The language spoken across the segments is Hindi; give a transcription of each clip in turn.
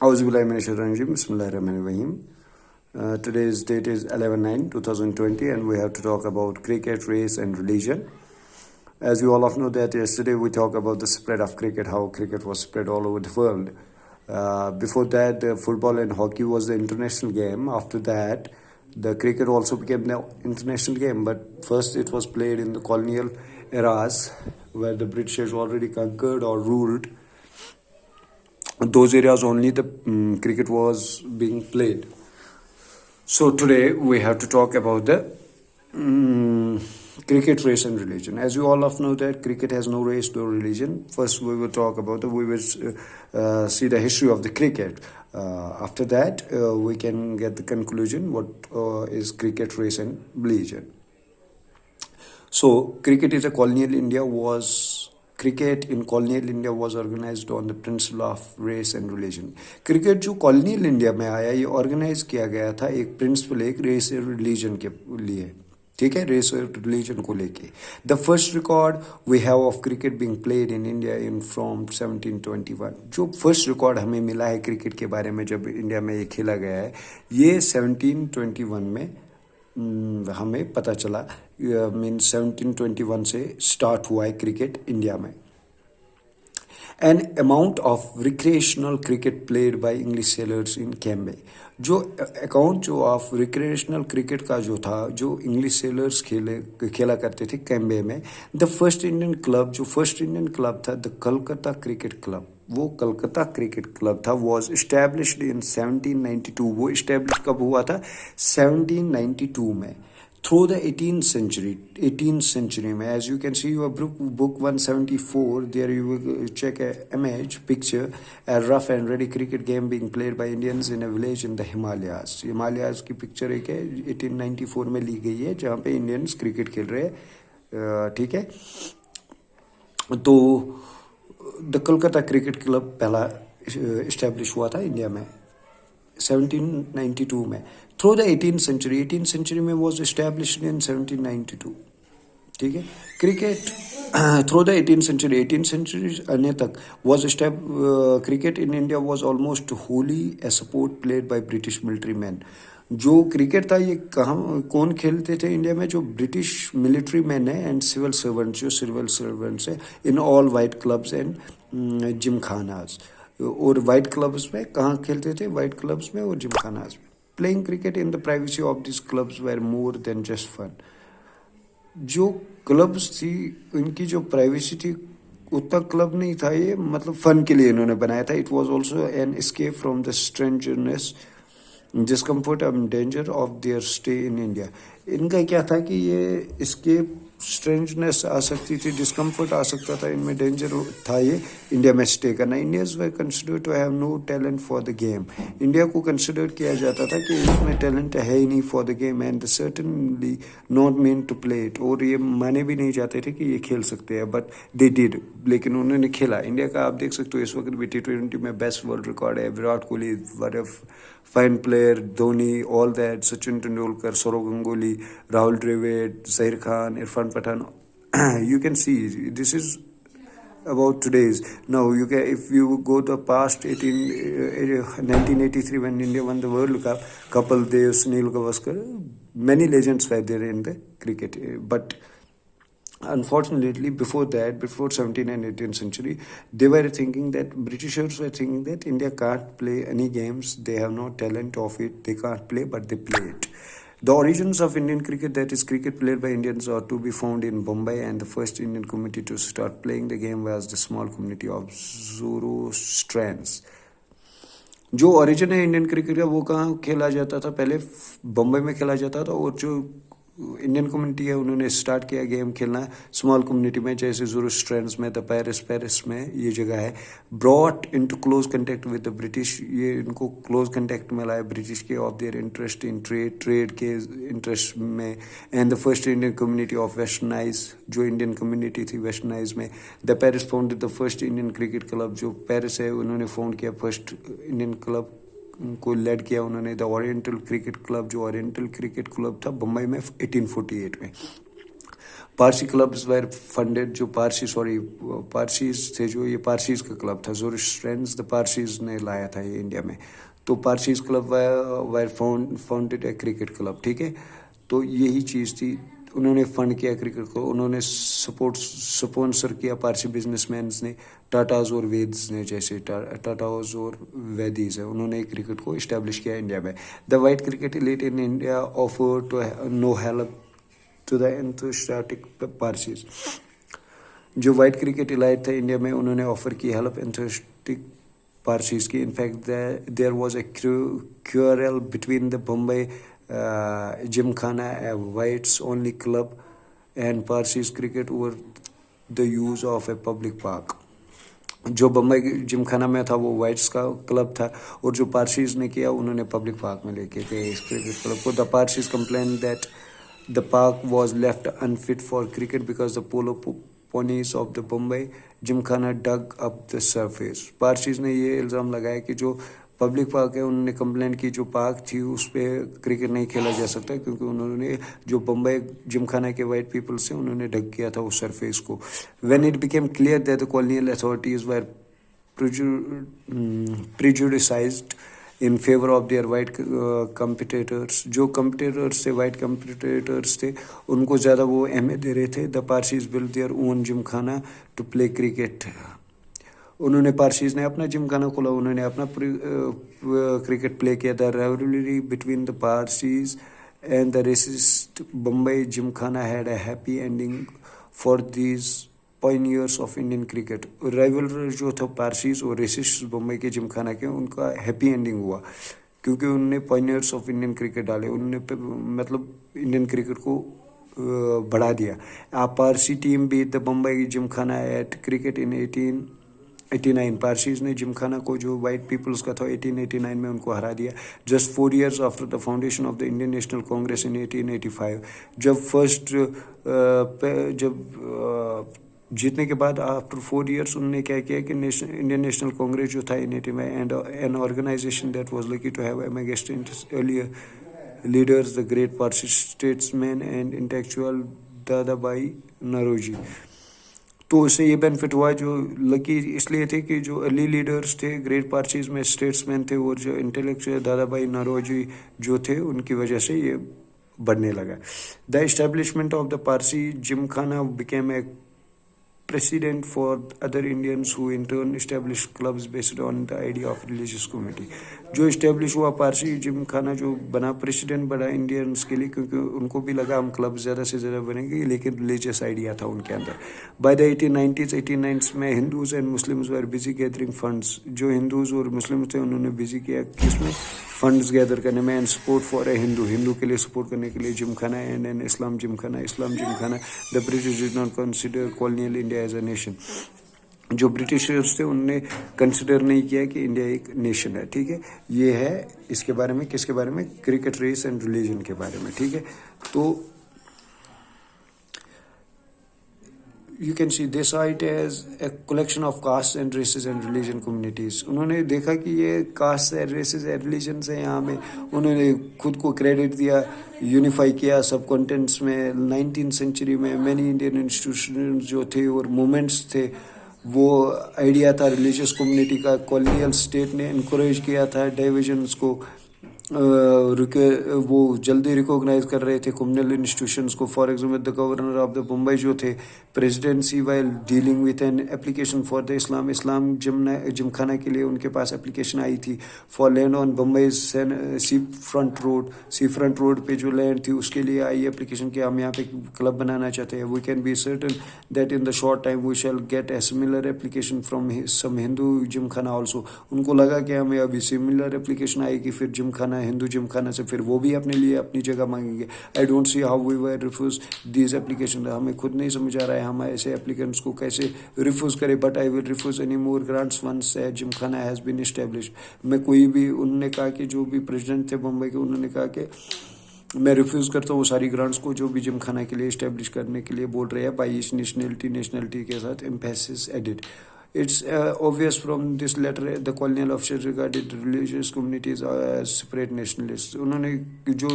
Auzubillahiminash-shaytanir-rajim. Bismillahirrahmanirrahim. Today's date is 11/9/2020 and we have to talk about cricket, race and religion. As you all of know that yesterday we talked about the spread of cricket, how cricket was spread all over the world. Before that, football and hockey was the international game. After that, the cricket also became the international game. But first it was played in the colonial eras where the British already conquered or ruled those areas. Only the cricket was being played. So today we have to talk about the cricket, race and religion. As you all of know that cricket has no race, no religion. First we will talk about we will see the history of the cricket. After that we can get the conclusion what is cricket, race and religion. So cricket in colonial India was organized on the principle of race and religion. Cricket जो कॉलोनियल इंडिया में आया ये ऑर्गेनाइज किया गया था एक प्रिंसिपल एक रेस और रिलीजन के लिए, ठीक है, रेस और रिलीजन को लेके. The first record we have of cricket being played in India in from 1721. जो फर्स्ट रिकॉर्ड हमें मिला है क्रिकेट के बारे में जब इंडिया में ये खेला गया है ये 1721 में हमें पता चला. मीन 1721 से स्टार्ट हुआ है क्रिकेट इंडिया में. An amount of recreational cricket played by English sellers in Cambay. जो अकाउंट जो ऑफ रिक्रिएशनल क्रिकेट का जो था जो इंग्लिश सेलर्स खेला करते थे कैम्बे में. द फर्स्ट इंडियन क्लब था द कलकत्ता क्रिकेट क्लब. वो कलकत्ता क्रिकेट क्लब था वॉज इस्टेब्लिश्ड इन 1792. वो इस्टेब्लिश कब हुआ था 1792 में. थ्रू द 18th century में as you can see your book 174 there you will check a image picture a rough and ready cricket game being played by Indians in a village in the Himalayas की पिक्चर एक है 1894 में ली गई है जहाँ पे इंडियंस क्रिकेट खेल रहे हैं, ठीक है. तो द कलकत्ता क्रिकेट क्लब पहला इस्टेब्लिश हुआ था इंडिया में 1792 में. थ्रू द 18th century में वॉज इस्टेब्लिश्ड इन 1792, ठीक है. Cricket through the 18th century आने तक was cricket in India was almost wholly a sport played by British military man. जो क्रिकेट था ये कौन खेलते थे इंडिया में? जो ब्रिटिश मिलिट्री मैन है एंड सिविल सर्वेंट्स है in all white clubs and gymkhanas. और वाइट क्लब्स में कहाँ खेलते थे? वाइट क्लब्स में और जिम खानाज में. Playing cricket in the privacy of this clubs were more than just fun. जो क्लब्स थी इनकी जो प्राइवेसी थी उतना क्लब नहीं था ये, मतलब फन के लिए इन्होंने बनाया था. It was also an escape from the strangeness discomfort and danger of their stay in India. इनका क्या था कि ये एस्केप स्ट्रेंजनेस आ सकती थी, डिस्कम्फर्ट आ सकता था, इनमें डेंजर था ये इंडिया में स्टे करना. Indians were considered to have no talent for the game. India को कंसिडर किया जाता था कि इसमें टैलेंट है ही नहीं for the game and certainly not mean to play it. और ये माने भी नहीं जाते थे कि ये खेल सकते हैं, बट दे डिड. लेकिन उन्होंने खेला. इंडिया का आप देख सकते हो इस वक्त भी T20 में बेस्ट वर्ल्ड रिकॉर्ड है. Virat Kohli were fine player, Dhoni, all that, Sachin Tendulkar, Sourav Ganguly, Rahul Dravid, Zaheer Khan, Irfan Pathan. You can see this is about today's. Now you can, if you go to past 1983 when India won the World Cup, Kapil Dev, Sunil Gavaskar, many legends were there in the cricket. But unfortunately before that, before 17th and 18th century, they were thinking that Britishers were thinking that India can't play any games, they have no talent of it, they can't play, but they play it. The origins of Indian cricket, that is cricket played by Indians, are to be found in Bombay, and the first Indian community to start playing the game was the small community of Zoroastrians. जो ओरिजिन है इंडियन क्रिकेट का वो कहाँ खेला जाता था? पहले बम्बई में खेला जाता था. और जो इंडियन कम्युनिटी है उन्होंने स्टार्ट किया गेम खेलना स्मॉल कम्युनिटी में, जैसे ज़ोरोस्ट्रियंस में, द पेरिस में ये जगह है. Brought into close contact with the British. ये इनको क्लोज कंटेक्ट में लाया ब्रिटिश के of their interest in trade के इंटरेस्ट में. And the first Indian community of westernise, जो इंडियन कम्युनिटी थी वेस्टर्नाइज में. The Parsis founded the first Indian cricket club. जो पेरिस है उन्होंने फाउंड किया फर्स्ट इंडियन क्लब को लेड किया उन्होंने. द ओरिएंटल क्रिकेट क्लब, जो ओरिएंटल क्रिकेट क्लब था बम्बई में 1848 में. पारसी क्लब्स वर फंडेड, जो पारसीज थे, जो ये पारसीज का क्लब था, जोरिस्ट्रेंस द पारसीज ने लाया था ये इंडिया में। तो पारसीज क्लब वर फाउंडेड ए क्रिकेट क्लब, ठीक है। तो यही चीज़ थी, उन्होंने फंड किया क्रिकेट को, उन्होंने स्पॉन्सर किया पारसी बिजनेसमैन ने, टाटाज और वेद्स ने, जैसे टाटाज और वैदीज है, उन्होंने क्रिकेट को इस्टेब्लिश किया इंडिया में। The white cricket elite in India offer to no help to the enthusiastic Parsis. जो वाइट क्रिकेट इलाइट था इंडिया में, उन्होंने ऑफर की हेल्प एंथुसियास्टिक पारसीज की। In fact there was a quarrel between the Bombay Gymkhana, a whites only club, and Parsis cricket over the use of a public park. जो बम्बई जिमखाना में था वो वाइट्स का क्लब था, और जो पारसीज ने किया उन्होंने पब्लिक पार्क में लेके गए इस क्रिकेट क्लब को। The Parsis complain that the park was left unfit for cricket because the polo ponies of the Bombay Gymkhana dug up the surface. Parsis ने ये इल्ज़ाम लगाया कि जो पब्लिक पार्क है, उन्होंने कंप्लेंट की जो पार्क थी उस पर क्रिकेट नहीं खेला जा सकता, क्योंकि उन्होंने जो बम्बई जिमखाना के वाइट पीपल से उन्होंने ढक किया था उस सरफेस को। When it became clear that the colonial authorities were prejudiced in favour of their white competitors, जो कम्पिटिटर्स थे, वाइट कम्पिटिटर्स थे, उनको ज़्यादा वो अहमियत दे रहे थे। The Parsis build their own gymkhana to play cricket. उन्होंने पारसीज ने अपना जिमखाना खोला, उन्होंने अपना क्रिकेट प्ले किया। The rivalry between the Parsis and the racist Bombay Gymkhana had a happy ending for these pioneers of Indian cricket. Rivalry जो था पारसीज और रेसिस्ट बम्बई के जिमखाना के, उनका हैप्पी एंडिंग हुआ, क्योंकि उन्होंने पायनियर्स ऑफ इंडियन क्रिकेट डाले, उन्होंने मतलब इंडियन क्रिकेट को बढ़ा दिया। A Parsi team beat the Bombay Gymkhana at cricket in 1889। Parsis ने जिमखाना को, जो वाइट पीपल्स का था, 1889 में उनको हरा दिया। Just 4 years after the foundation of the Indian National Congress in 1885। जब जीतने के बाद आफ्टर 4 years उन्होंने क्या किया कि इंडियन नेशनल कांग्रेस जो था in 85 and an organisation that was lucky to have amongst its earlier leaders the great Parsi statesman and intellectual Dadabhai Naoroji. तो उससे ये बेनिफिट हुआ, जो लकी इसलिए थे कि जो अर्ली लीडर्स थे, ग्रेट पारसीज में स्टेट्समैन थे, और जो इंटेलेक्चुअल दादाभाई नौरोजी जो थे, उनकी वजह से ये बढ़ने लगा। The establishment of the Parsi Gymkhana became a precedent for other Indians who in turn established clubs based on the idea of religious community। जो इस्टेब्लिश हुआ पारसी जिमखाना, जो बना प्रेसिडेंट बना इंडियंस के लिए, क्योंकि उनको भी लगा हम क्लब ज़्यादा से ज़्यादा बनेंगे, लेकिन रिलीजियस आइडिया था उनके अंदर। बाय द 1890s में Hindus and Muslims were busy gathering funds. जो हिंदूज और मुस्लिम थे उन्होंने बिजी किया किसमें, फंड्स गैदर करने में। And support for a Hindu के लिए सपोर्ट करने के लिए Gymkhana, and an Islam Gymkhana. The British did not consider colonial India as a nation. जो ब्रिटिशर्स थे उनने कंसिडर नहीं किया कि इंडिया एक नेशन है, ठीक है। ये है इसके बारे में, किसके बारे में, क्रिकेट, रेस एंड रिलीजन के बारे में, ठीक है। तो you can see they saw it as a collection of castes and races and religion communities। उन्होंने देखा कि ये कास्ट है, रेसेस है, रिलीजन है, यहाँ में उन्होंने खुद को क्रेडिट दिया, यूनिफाई किया सब कॉन्टेंट्स में। 19th सेंचुरी में मैनी इंडियन इंस्टीट्यूशन जो थे और मूवमेंट्स थे, वो आइडिया था रिलीजियस कम्युनिटी का। कॉलोनियल स्टेट ने इनकरेज किया था डिविजन्स को, वो जल्दी रिकॉग्नाइज कर रहे थे कम्युनल इंस्टीट्यूशंस को। For example the governor of the Mumbai जो थे, presidency while dealing with an application for the Islam Gymkhana के लिए उनके पास एप्लीकेशन आई थी for land on Bombay sea front road पे जो लैंड थी उसके लिए आई एप्लीकेशन कि हम यहाँ पे क्लब बनाना चाहते हैं। We can be certain that in the short time we shall get a similar application from some Hindu Gymkhana also. उनको लगा कि हमें अभी सिमिलर एप्लीकेशन आएगी फिर जिमखाना, हिंदू जिमखाना से, फिर वो भी अपने लिए अपनी जगह मांगेंगे। I don't see how we were refuse these application. हमें खुद नहीं समझ आ रहा है हम ऐसे एप्लीकेंट्स को कैसे रिफ्यूज करें। But I will refuse any more grants once Gymkhana has been establish. मैं कोई भी, उन्होंने कहा कि जो भी प्रेसिडेंट थे मुंबई के, उन्होंने कहा कि मैं रिफ्यूज़ करता हूँ वो सारी ग्रांट्स को जो भी जिमखाना के लिए इस्टेब्लिश करने के लिए बोल रहे हैं, बाई नेशनलिटी के साथ emphasis added. It's obvious from this letter the colonial officers regarded religious communities as separate nationalists. उन्होंने जो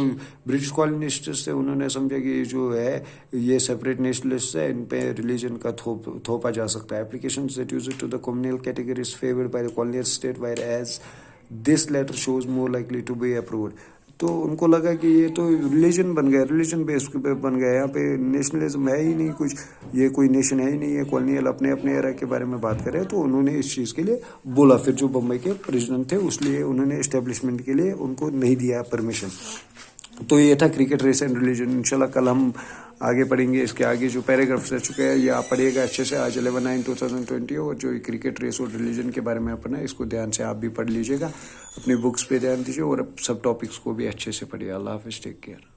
ब्रिटिश कॉलोनिस्ट्स थे उन्होंने समझा कि जो है ये सेपरेट नेशनलिस्ट है, इन पे रिलीजन का थोपा जा सकता है. Applications that use it to the communal category is favored by the colonial state, whereas this letter shows more likely to be approved. तो उनको लगा कि ये तो रिलीजन बन गया, रिलीजन बेस पे बन गया, यहाँ पे नेशनलिज्म है ही नहीं कुछ, ये कोई नेशन है ही नहीं, ये कॉलोनियल अपने अपने एरा के बारे में बात कर रहे हैं. तो उन्होंने इस चीज़ के लिए बोला. फिर जो बम्बई के प्रेसिडेंट थे उसलिए उन्होंने इस्टेब्लिशमेंट के लिए उनको नहीं दिया परमिशन. तो ये था क्रिकेट, रेस एंड रिलीजन. इंशाल्लाह कल हम आगे पढ़ेंगे. इसके आगे जो पैराग्राफ्स रह चुके हैं ये आप पढ़िएगा अच्छे से. आज 11/9/2020 और जो क्रिकेट, रेस और रिलीजन के बारे में अपना इसको ध्यान से आप भी पढ़ लीजिएगा. अपनी बुक्स पे ध्यान दीजिए और सब टॉपिक्स को भी अच्छे से पढ़िए. अल्लाह हाफिज़, टेक केयर.